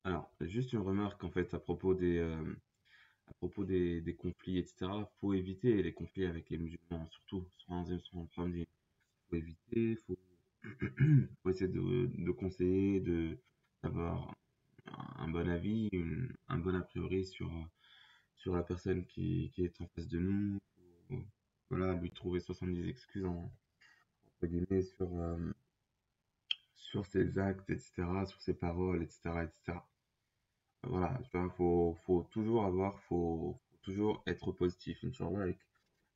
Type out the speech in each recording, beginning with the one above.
Alors, juste une remarque en fait à propos des conflits, etc. Faut éviter les conflits avec les musulmans, surtout sur un premier. Faut éviter, faut essayer de conseiller, d'avoir un bon avis, un bon a priori sur la personne qui est en face de nous. Faut, voilà, lui trouver 70 excuses entre guillemets sur ses actes, etc., sur ses paroles, etc., etc. Voilà, tu vois, faut toujours être positif, Inch'Allah,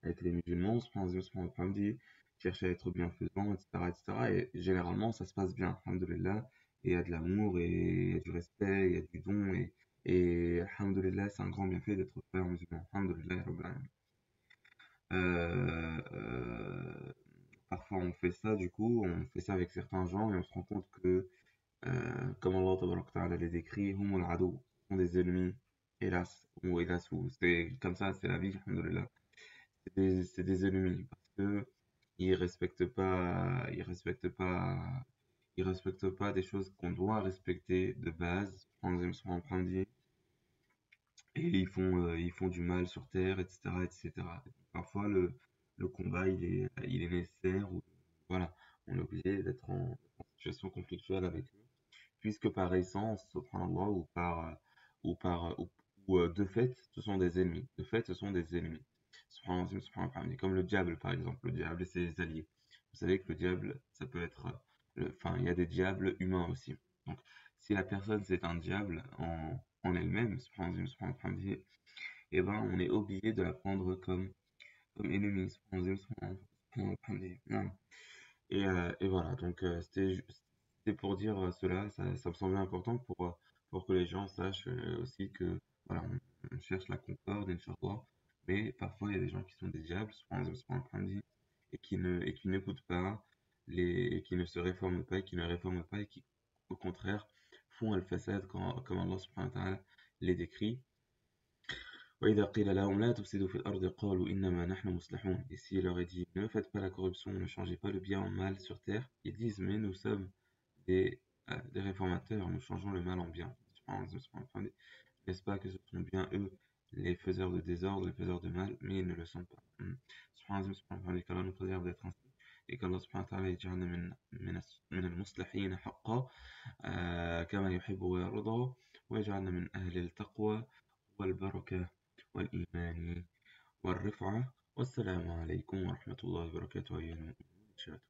avec les musulmans, subhanahu wa ta'ala, chercher à être bienfaisant, etc., etc. Et généralement, ça se passe bien, alhamdoulilah. Et il y a de l'amour, et il y a du respect, il y a du don, et alhamdoulilah, c'est un grand bienfait d'être frère musulman. Alhamdoulilah, rabbil alamin. Euh, euh, Parfois, on fait ça, du coup, on fait ça avec certains gens, et on se rend compte que comme Allah tabaraka wa ta'ala les décrit, hum al-adou, sont des ennemis, hélas, ou hélas, ou c'est comme ça, c'est la vie, alhamdoulilah. C'est des ennemis, parce que ils respectent pas des choses qu'on doit respecter de base, en premier, et ils font du mal sur terre, etc., etc. Parfois, le combat, il est nécessaire, ou, voilà, on est obligé d'être en situation conflictuelle avec eux puisque par essence, subhanallah, ou de fait, ce sont des ennemis. De fait, ce sont des ennemis. Subhanallah, subhanallah. Comme le diable, par exemple. Le diable et ses alliés. Vous savez que le diable, ça peut être, enfin, il y a des diables humains aussi. Donc, si la personne c'est un diable en elle-même, subhanallah, subhanallah, eh ben, on est obligé de la prendre comme ennemi. Subhanallah, subhanallah, subhanallah. Et voilà, donc c'était pour dire cela, ça me semblait important pour que les gens sachent aussi que voilà, on cherche la concorde, Inch'Allah, mais parfois il y a des gens qui sont des diables, subhanallah, et qui n'écoutent pas, et qui ne se réforment pas, et qui ne réforment pas, et qui au contraire font al-fasad comme Allah subhanahu wa ta'ala les décrit. وإذا قيل لهم لا تفسدوا في الأرض قالوا إنما نحن مصلحون. Et s'il leur est dit ne faites pas la corruption, ne changez pas le bien en mal sur terre, ils disent mais nous sommes des réformateurs, nous changeons le mal en bien. N'est-ce pas que ce sont bien eux les faiseurs de désordre, les faiseurs de mal, mais ils ne le sont pas. qu'Allah nous préserve d'être ainsi et qu'Allah subhanahu wa ta'ala يجعلنا من المصلحين حقا كما يحب ويرضى ويجعلنا من أهل التقوى والبركة والإيمان والرفعة والسلام عليكم ورحمة الله وبركاته أيها المؤمنون.